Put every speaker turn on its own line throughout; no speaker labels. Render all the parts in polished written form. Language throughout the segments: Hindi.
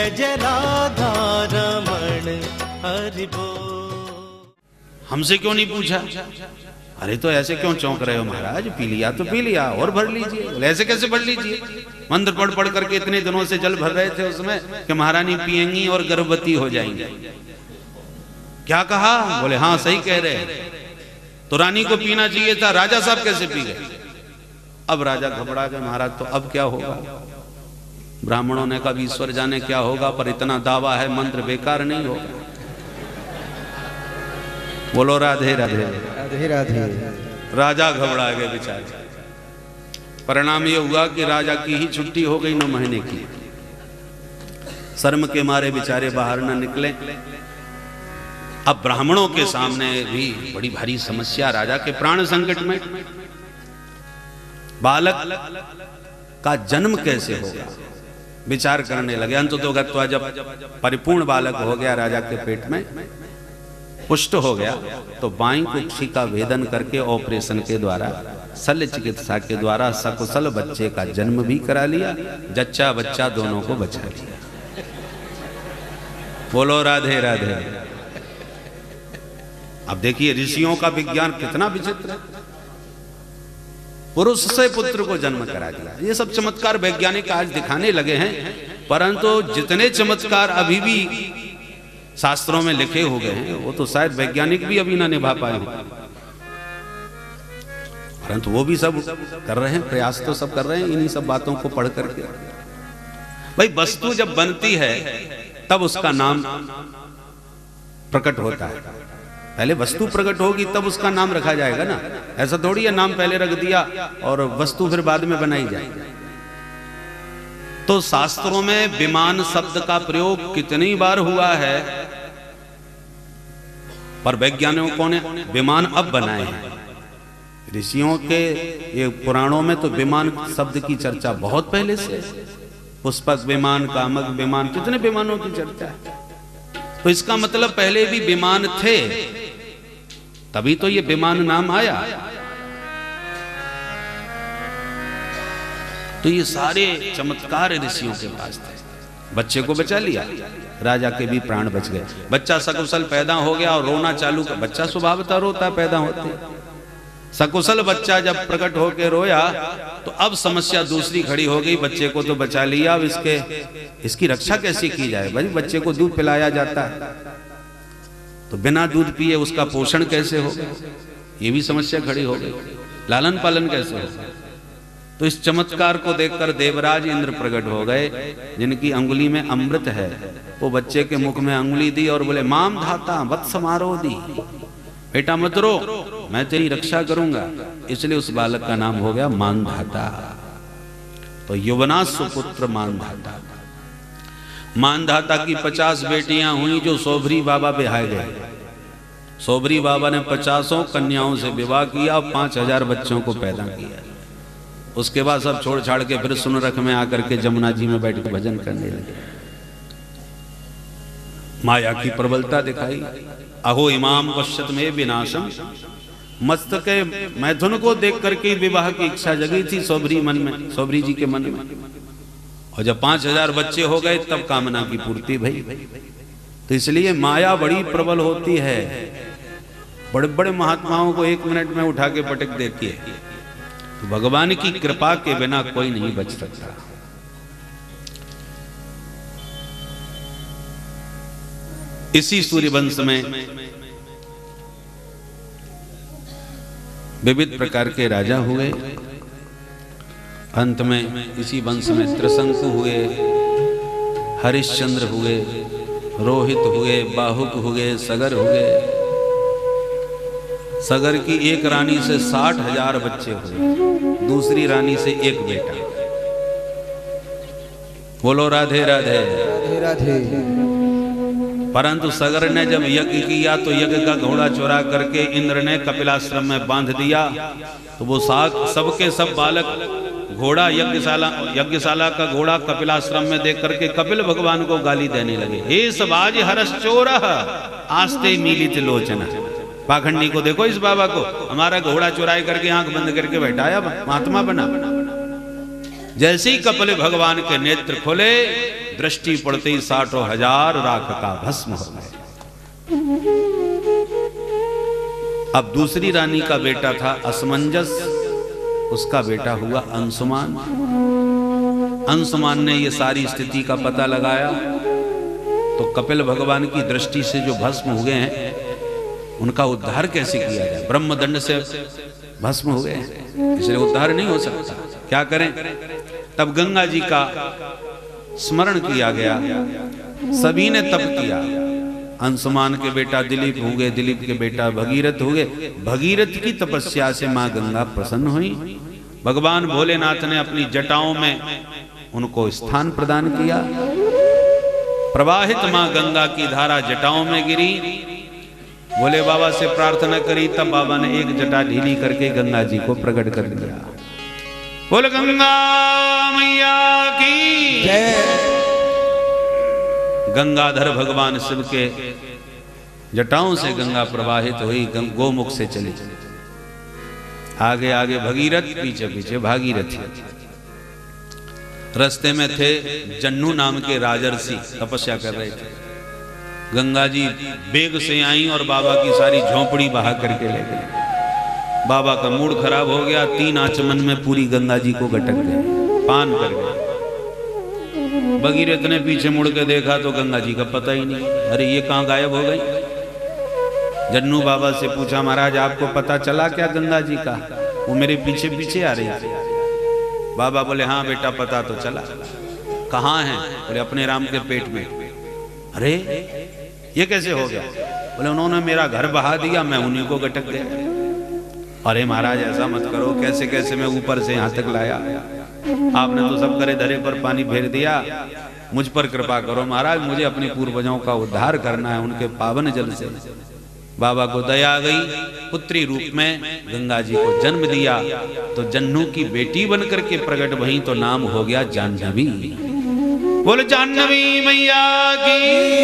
जय जय राधा रमण हरि बोल।
हमसे क्यों नहीं पूछा? अरे तो ऐसे क्यों चौंक रहे हो महाराज, पी लिया तो पी लिया और भर लीजिए। बोले ऐसे कैसे भर लीजिए? मंत्र पढ़ पढ़ करके इतने दिनों से जल भर रहे थे उसमें कि महारानी पिएंगी और गर्भवती हो जाएंगी। क्या कहा? बोले हाँ सही कह रहे हैं। तो रानी को पीना चाहिए था, राजा साहब कैसे पी गए? अब राजा घबरा गए, महाराज तो अब क्या होगा? ब्राह्मणों ने कहा ईश्वर जाने क्या होगा, पर इतना दावा है मंत्र बेकार नहीं होगा। बोलो राधे राधे
राधे राधे।
राजा घबरा गए बेचारे। परिणाम ये हुआ कि राजा की ही छुट्टी हो गई 9 महीने की। शर्म के मारे बेचारे बाहर न निकले। अब ब्राह्मणों के सामने भी बड़ी भारी समस्या, राजा के प्राण संकट में। बालक का जन्म कैसे होगा विचार करने लगे। अंततोगत्वा जब परिपूर्ण बालक हो गया राजा के पेट में, पुष्ट हो गया, तो बाईं कुक्षी का वेदन करके ऑपरेशन के द्वारा, शल्य चिकित्सा के द्वारा सकुशल बच्चे का जन्म भी करा लिया, जच्चा बच्चा दोनों को बचा लिया। बोलो राधे राधे। अब देखिए ऋषियों का विज्ञान कितना विचित्र है। पुरुष से पुत्र को जन्म करा दिया। ये सब चमत्कार वैज्ञानिक आज दिखाने लगे हैं, परंतु जितने चमत्कार अभी भी शास्त्रों में लिखे हो गए हैं वो तो शायद वैज्ञानिक भी अभी ना निभा पाए हों, परंतु वो भी सब कर रहे हैं, प्रयास तो सब कर रहे हैं इन्हीं सब बातों को पढ़ करके। भाई वस्तु जब बनती है तब उसका नाम प्रकट होता है। पहले वस्तु प्रकट होगी तब उसका नाम रखा जाएगा ना। ऐसा थोड़ी है नाम पहले रख दिया और वस्तु फिर बाद में बनाई जाएगी। तो शास्त्रों में विमान शब्द का प्रयोग कितनी बार हुआ है, पर वैज्ञानिकों ने विमान अब बनाए हैं। ऋषियों के ये पुराणों में तो विमान शब्द की चर्चा बहुत पहले से, पुष्पक विमान, कामक विमान, कितने विमानों की चर्चा है। तो इसका मतलब पहले भी विमान थे, तभी तो ये विमान नाम आया। तो ये सारे चमत्कार ऋषियों के पास थे। बच्चे को बचा लिया, राजा के भी प्राण बच गए। बच्चा सकुशल पैदा हो गया और रोना चालू कर। बच्चा स्वभावतः रोता पैदा होते। सकुशल बच्चा जब प्रकट होकर रोया तो अब समस्या दूसरी खड़ी हो गई। बच्चे को तो बचा लिया, अब इसकी रक्षा कैसे की जाए? भाई बच्चे को दूध पिलाया जाता है, तो बिना दूध पिए उसका पोषण कैसे हो? ये भी समस्या खड़ी हो गई। लालन पालन कैसे हो? तो इस चमत्कार को देखकर देवराज इंद्र प्रकट हो गए, जिनकी अंगुली में अमृत है। वो बच्चे के मुख में अंगुली दी और बोले माम धाता वत्स मारोदी, बेटा मत रो, मैं तेरी रक्षा करूंगा। इसलिए उस बालक का नाम हो गया मानधाता। तो युवना सुपुत्र मानधाता। मानधाता की 50 बेटियां हुई जो सोभरी बाबा बिहाए गए। सोभरी बाबा ने 50 कन्याओं से विवाह किया, 5000 बच्चों को पैदा किया। उसके बाद सब छोड़ छाड़ के फिर सुनरख में आकर के जमुना जी में बैठ के भजन करने लगे। माया की प्रबलता दिखाई। अहो इमाम पश्चित में विनाशम, मस्तक मैथुन को देख करके विवाह की इच्छा जगी थी सोभरी मन में, सोभरी जी के मन में। और जब 5000 बच्चे हो गए तब कामना की पूर्ति भई। तो इसलिए माया बड़ी प्रबल होती है। बड़े बड़े महात्माओं को 1 मिनट में उठा के पटक देती है। तो भगवान की कृपा के बिना कोई नहीं बच सकता। इसी सूर्यवंश में विविध प्रकार के राजा हुए। अंत में इसी वंश में त्रिशंकु हुए, हरिश्चंद्र हुए, रोहित हुए, बाहुक हुए, सगर हुए। सगर की एक रानी से 60,000 बच्चे हुए, दूसरी रानी से एक बेटा। बोलो राधे राधे
राधे राधे।
परंतु सगर ने जब यज्ञ किया तो यज्ञ का घोड़ा चुरा करके इंद्र ने कपिलाश्रम में बांध दिया। तो वो सबके सब बालक घोड़ा यज्ञशाला का घोड़ा कपिलाश्रम में देख करके कपिल भगवान को गाली देने लगे। हे सबाज हरस चोरह आस्ते मिलित लोचना। पाखंडी को देखो, इस बाबा को हमारा घोड़ा चुराई करके आंख बंद करके बैठाया, महात्मा बना। जैसे ही कपिल भगवान के नेत्र खोले, दृष्टि पड़ते ही 60,000 राख का भस्म हो गए। अब दूसरी रानी का बेटा था असमंजस, उसका बेटा हुआ अंशुमान। अंशुमान ने ये सारी स्थिति का पता लगाया तो कपिल भगवान की दृष्टि से जो भस्म हो गए हैं उनका उद्धार कैसे किया जाए। ब्रह्मदंड से भस्म हो गए हैं, इसलिए उद्धार नहीं हो सकता, क्या करें। तब गंगा जी का स्मरण किया गया, सभी ने तप किया। अंशुमान के बेटा दिलीप हो गए, दिलीप के बेटा भगीरथ हो गए। भगीरथ की तपस्या से मां गंगा प्रसन्न हुई। भगवान भोलेनाथ ने अपनी जटाओं में उनको स्थान प्रदान किया। प्रवाहित मां गंगा की धारा जटाओं में गिरी। भोले बाबा से प्रार्थना करी, तब बाबा ने एक जटा ढीली करके गंगा जी को प्रकट कर दिया। बोल गंगा मैया की
जय।
गंगाधर भगवान शिव के जटाओं से गंगा प्रवाहित हुई, गोमुख से चली। आगे आगे भगीरथ, पीछे पीछे भागीरथी। रास्ते में थे जन्नू नाम के राजर्षि, तपस्या कर रहे थे। गंगा जी बेग से आई और बाबा की सारी झोंपड़ी बहा करके ले गई। बाबा का मूड खराब हो गया, 3 आचमन में पूरी गंगा जी को गटक गए, पान कर गए। भगीरथ ने पीछे मुड़ के देखा तो गंगा जी का पता ही नहीं। अरे ये कहाँ गायब हो गई। जन्नू बाबा से पूछा, महाराज आपको पता चला क्या गंगा जी का? वो मेरे पीछे पीछे आ रही थी। बाबा बोले हाँ बेटा पता तो चला। कहाँ है? बोले अपने राम के पेट में। अरे ये कैसे हो गया? बोले उन्होंने मेरा घर बहा दिया, मैं उन्हीं को गटक गया। अरे महाराज ऐसा मत करो, कैसे कैसे मैं ऊपर से यहाँ तक लाया, आपने तो सब करे धरे पर पानी फेर दिया। मुझ पर कृपा करो महाराज, मुझे अपने पूर्वजों का उद्धार करना है उनके पावन जल से। बाबा को दया आ गई, पुत्री रूप में गंगा जी को जन्म दिया। तो जन्नू की बेटी बनकर के प्रकट भई तो नाम हो गया जाह्नवी। बोल जाह्नवी मैया की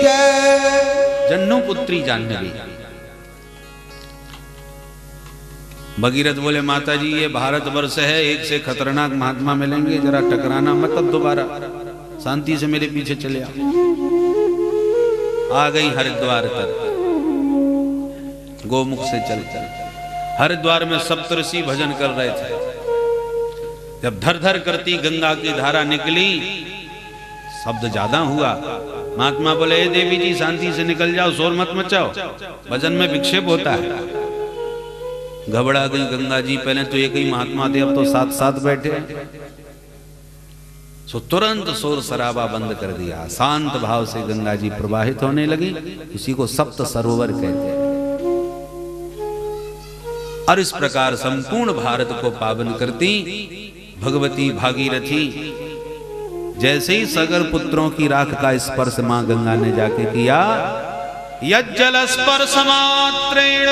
जय।
जन्नू पुत्री जाह्नवी। भगीरथ बोले माता जी ये भारत वर्ष है, एक से खतरनाक महात्मा मिलेंगे, जरा टकराना मत, अब दोबारा शांति से मेरे पीछे चले आओ। आ गई हरिद्वार तक, गोमुख से चल चल। हरिद्वार में सप्तऋषि भजन कर रहे थे। जब धर धर करती गंगा की धारा निकली, शब्द ज्यादा हुआ। महात्मा बोले देवी जी शांति से निकल जाओ, शोर मत मचाओ, भजन में विक्षेप होता है। घबरा गई गंगा जी, पहले तो एक ही महात्मा थे, अब तो साथ साथ बैठे। सो तुरंत शोर शराबा बंद कर दिया, शांत भाव से गंगा जी प्रवाहित होने लगी। उसी को सप्त सरोवर कहते हैं। और इस प्रकार संपूर्ण भारत को पावन करती भगवती भागीरथी। जैसे ही सगर पुत्रों की राख का स्पर्श मां गंगा ने जाके किया, यज्जल स्पर्श मात्रेण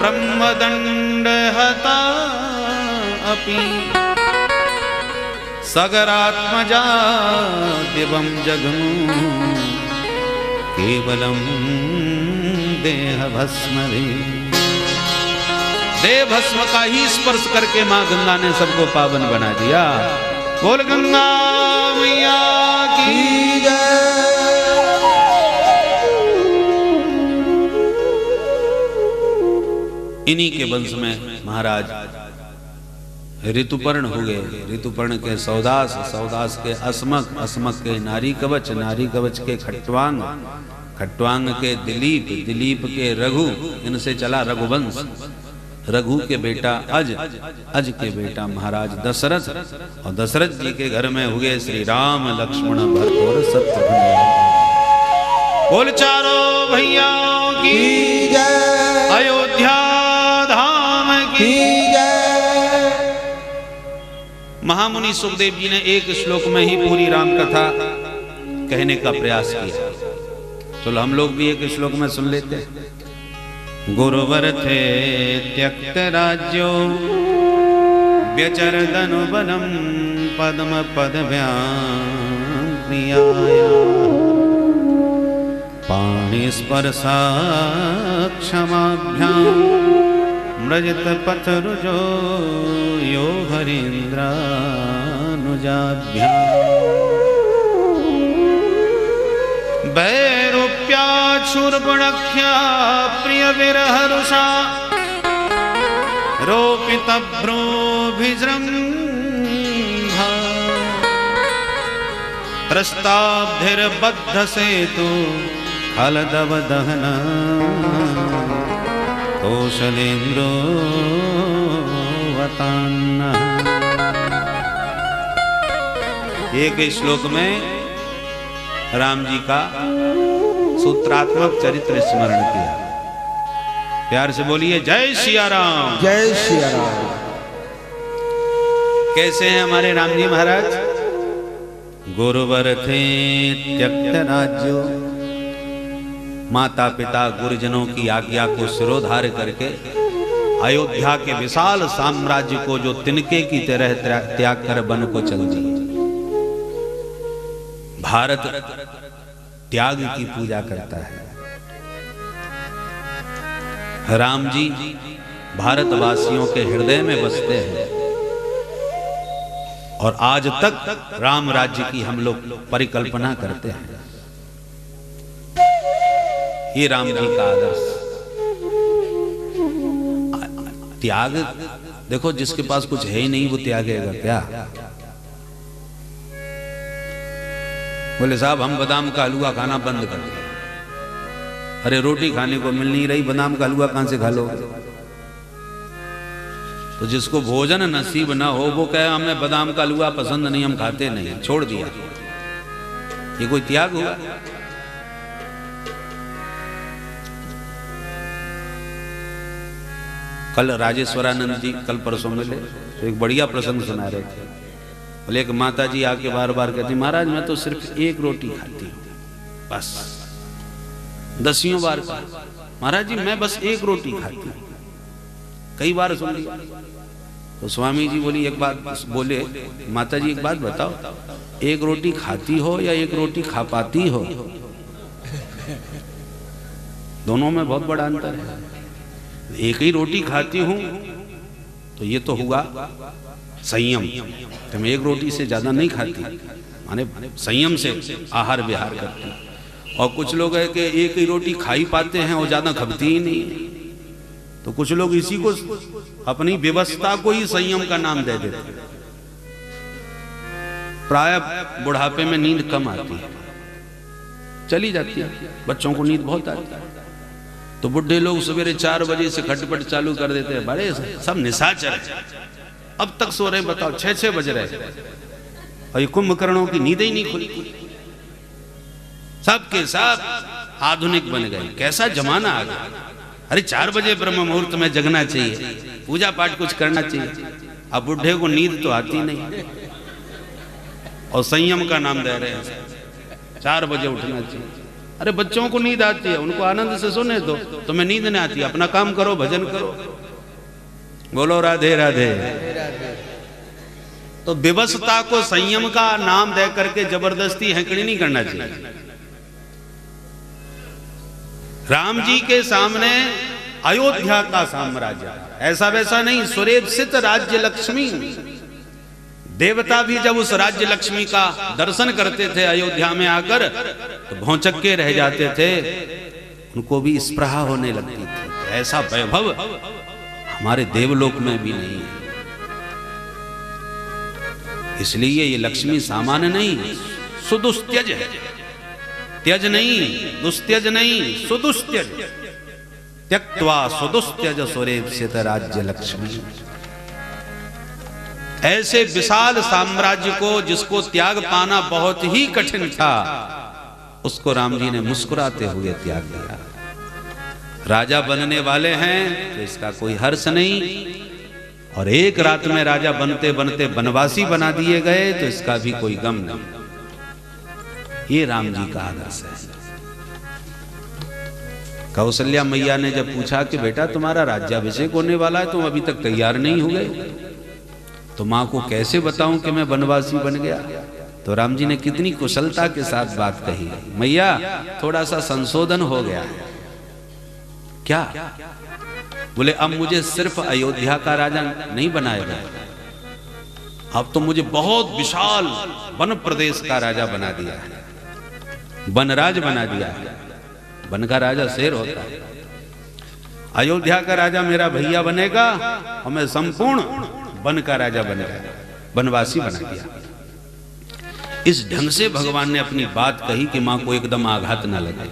ब्रह्मदंड हता अपि सगरात्मजा दिवं जगमु केवलम देह भस्म। देह भस्म का ही स्पर्श करके मां गंगा ने सबको पावन बना दिया। बोल गंगा मैया की
जय।
इन्हीं के वंश में महाराज ऋतुपर्ण हुए। ऋतुपर्ण के सौदास, सौदास के अस्मक, अस्मक के नारी कवच, नारी कवच के खट्वांग, खट्वांग के दिलीप, दिलीप के रघु, इनसे चला रघुवंश। रघु के बेटा अज, अज के बेटा महाराज दशरथ, और दशरथ जी के घर में हुए श्री राम लक्ष्मण भरत और शत्रुघ्न। बोल चारों भैया की
जय।
अयोध्या धाम की
जय।
महामुनि सुखदेव जी ने एक श्लोक में ही पूरी राम कथा कहने का प्रयास किया। चलो हम लोग भी एक श्लोक में सुन लेते हैं। गुरुवर थे त्यक्त राज्यो व्यचरदनु बलम पद्म पदव्याया पाणि स्पर्शा क्षमाभ्यां मृजित पथरुजो यो हरीन्द्रानुजाभ्यां भैरूप्याक्षुर्गुणख्या प्रिय विरह रुषा रोपित भ्रूभिजृंभा प्रस्ताब्धिर्बद्ध सेतु खलदव दहन कौशलेन्द्रो वतान्न। एक श्लोक में राम जी का सूत्रात्मक चरित्र स्मरण किया। प्यार से बोलिए जय सिया राम।
जय सिया राम।
कैसे हैं हमारे राम जी महाराज? गुरुवर थे त्यक्त राज्यो, माता पिता गुरुजनों की आज्ञा को सिरोधार करके अयोध्या के विशाल साम्राज्य को जो तिनके की तरह त्याग कर वन को चल दिए। भारत त्याग की पूजा करता है। राम जी भारतवासियों के हृदय में बसते हैं और आज तक राम राज्य की हम लोग परिकल्पना करते हैं। ये राम जी का आदर्श त्याग। देखो जिसके पास कुछ है ही नहीं वो त्यागेगा क्या? बोले साहब हम बादाम का हलवा खाना बंद कर दिया। अरे रोटी खाने को मिल नहीं रही, बादाम का हलवा कहां से खा लो? तो जिसको भोजन नसीब ना हो वो कहे हमें बादाम का हलवा पसंद नहीं, हम खाते नहीं, छोड़ दिया। ये कोई त्याग हुआ? कल राजेश्वरानंद जी कल परसों मिले तो एक बढ़िया प्रसंग सुना रहे थे। बोले एक माता जी आके बार बार कहती महाराज मैं तो सिर्फ एक रोटी खाती हूँ बस। दसियों बार महाराज जी मैं बस एक रोटी खाती हूँ, कई बार सुन लिया। तो स्वामी जी बोली एक बात बोले माता जी एक बात बताओ, एक रोटी खाती हो या एक रोटी खा पाती हो? दोनों में बहुत बड़ा अंतर है। एक ही रोटी खाती हूं तो ये तो हुआ संयम, तो मैं एक रोटी से ज्यादा नहीं खाती, माने संयम से आहार विहार करती। और कुछ लोग है कि एक ही रोटी खा ही पाते हैं और ज्यादा खपती ही नहीं। तो कुछ लोग इसी को अपनी व्यवस्था को ही संयम का नाम दे देते। प्राय बुढ़ापे में नींद कम आती है, चली जाती है, बच्चों को नींद बहुत आती है। तो बुढ़े लोग सवेरे 4 बजे से खटपट चालू कर देते हैं, बड़े सब निशाचर है, अब तक सो रहे, बताओ 6-6 बज रहे और ये कुंभकर्णों की नींद ही नहीं खुली। सबके सब आधुनिक बन गए, कैसा जमाना आ गया। अरे 4 बजे ब्रह्म मुहूर्त में जगना चाहिए, पूजा पाठ कुछ करना चाहिए। अब बुढ़े को नींद तो आती नहीं और संयम का नाम दे रहे हैं 4 बजे उठना चाहिए। अरे बच्चों को नींद आती है, उनको आनंद से सोने दो, तुम्हें नींद नहीं आती, अपना काम करो, भजन करो। बोलो राधे राधे। तो विवशता को संयम का नाम दे करके जबरदस्ती हैंकड़ी नहीं करना चाहिए। राम जी के सामने अयोध्या का साम्राज्य, ऐसा वैसा नहीं, सुरेप्सित राज्य लक्ष्मी। देवता भी जब उस राज्य लक्ष्मी का दर्शन करते थे अयोध्या में आकर तो भौंचक के रह जाते थे, उनको भी स्पृहा होने लगती थी। ऐसा वैभव हमारे देवलोक में भी नहीं है। इसलिए ये लक्ष्मी सामान्य नहीं, सुदुस्त्यज है। त्यज नहीं, दुस्त्यज नहीं, सुदुस्त्यज। त्यक्त्वा सुदुस्त्यज सुरेप्सित राज्य लक्ष्मी। ऐसे विशाल साम्राज्य को जिसको त्याग पाना बहुत ही कठिन था, उसको राम जी ने मुस्कुराते हुए त्याग दिया। राजा बनने वाले हैं तो इसका कोई हर्ष नहीं, और एक रात में राजा बनते बनते बनवासी बना दिए गए तो इसका भी कोई गम नहीं। ये राम जी का आदर्श है। कौशल्या मैया ने जब पूछा कि बेटा तुम्हारा राज्याभिषेक होने वाला है, तुम अभी तक तैयार नहीं हुए, तो मां को कैसे बताऊं कि मैं वनवासी बन गया? तो राम जी ने कितनी कुशलता के साथ बात कही, मैया थोड़ा सा संशोधन हो गया है। क्या? बोले अब मुझे सिर्फ अयोध्या का राजा नहीं बनाएगा, अब तो मुझे बहुत विशाल वन प्रदेश का राजा बना दिया है। वनराज बना दिया। वन का राजा शेर होता है। अयोध्या का राजा मेरा भैया बनेगा और मैं संपूर्ण वन का राजा बनेगा, वनवासी बना दिया। इस ढंग से भगवान ने अपनी बात कही कि मां को एकदम आघात ना लगे।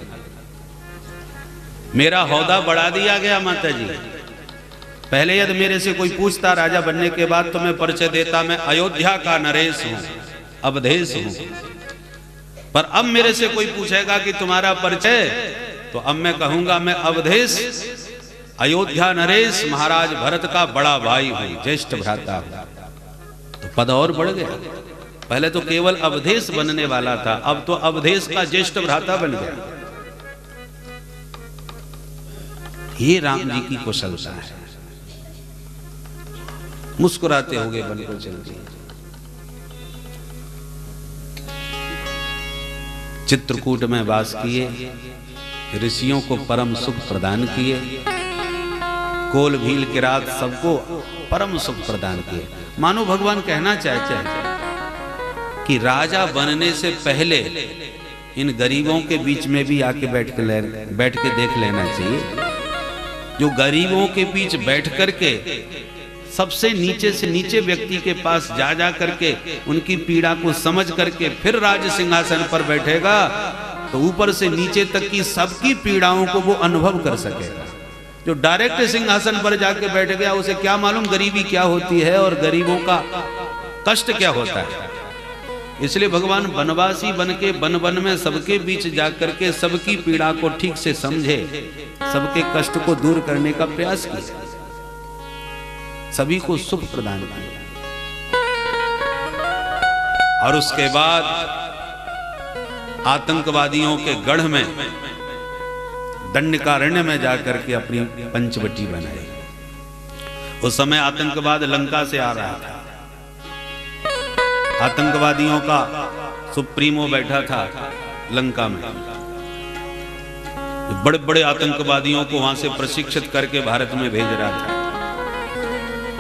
मेरा हौदा बढ़ा दिया गया माता जी। पहले यदि मेरे से कोई पूछता राजा बनने के बाद तो मैं परिचय देता मैं अयोध्या का नरेश हूं, अवधेश हूं। पर अब मेरे से कोई पूछेगा कि तुम्हारा परिचय, तो अब मैं कहूंगा मैं अवधेश अयोध्या नरेश महाराज भरत का बड़ा भाई हूं, ज्येष्ठ भ्राता हूं। तो पद और बढ़ गया। पहले तो केवल अवधेश बनने वाला था, अब तो अवधेश का ज्येष्ठ भ्राता बन गया। ये राम जी की कुशलता है। मुस्कुराते हुए वन को चल दिए। चित्रकूट में वास किए, ऋषियों को परम सुख प्रदान किए, कोल भील किरात सबको परम सुख प्रदान किए। मानो भगवान कहना चाहते हैं कि राजा बनने से पहले इन गरीबों के बीच में भी आके बैठ के देख लेना चाहिए। जो गरीबों के बीच बैठ करके सबसे नीचे से नीचे व्यक्ति के पास जा करके उनकी पीड़ा को समझ करके फिर राज सिंहासन पर बैठेगा, तो ऊपर से नीचे तक की सबकी पीड़ाओं को वो अनुभव कर सकेगा। जो डायरेक्ट सिंहासन पर जाके बैठ गया उसे क्या मालूम गरीबी क्या होती है और गरीबों का कष्ट क्या होता है। इसलिए भगवान वनवासी बन के वन वन में सबके बीच जाकर के सबकी पीड़ा को ठीक से समझे, सबके कष्ट को दूर करने का प्रयास किया, सभी को सुख प्रदान किया। और उसके बाद आतंकवादियों के गढ़ में दंडकारण्य में जाकर के अपनी पंचवटी बनाई। उस समय आतंकवाद लंका से आ रहा था। आतंकवादियों का सुप्रीमो बैठा था लंका में। बड़े बड़े आतंकवादियों को वहां से प्रशिक्षित करके भारत में भेज रहा था।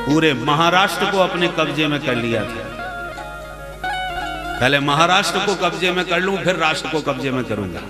पूरे महाराष्ट्र को अपने कब्जे में कर लिया था। पहले महाराष्ट्र को कब्जे में कर लूं, फिर राष्ट्र को कब्जे में करूंगा।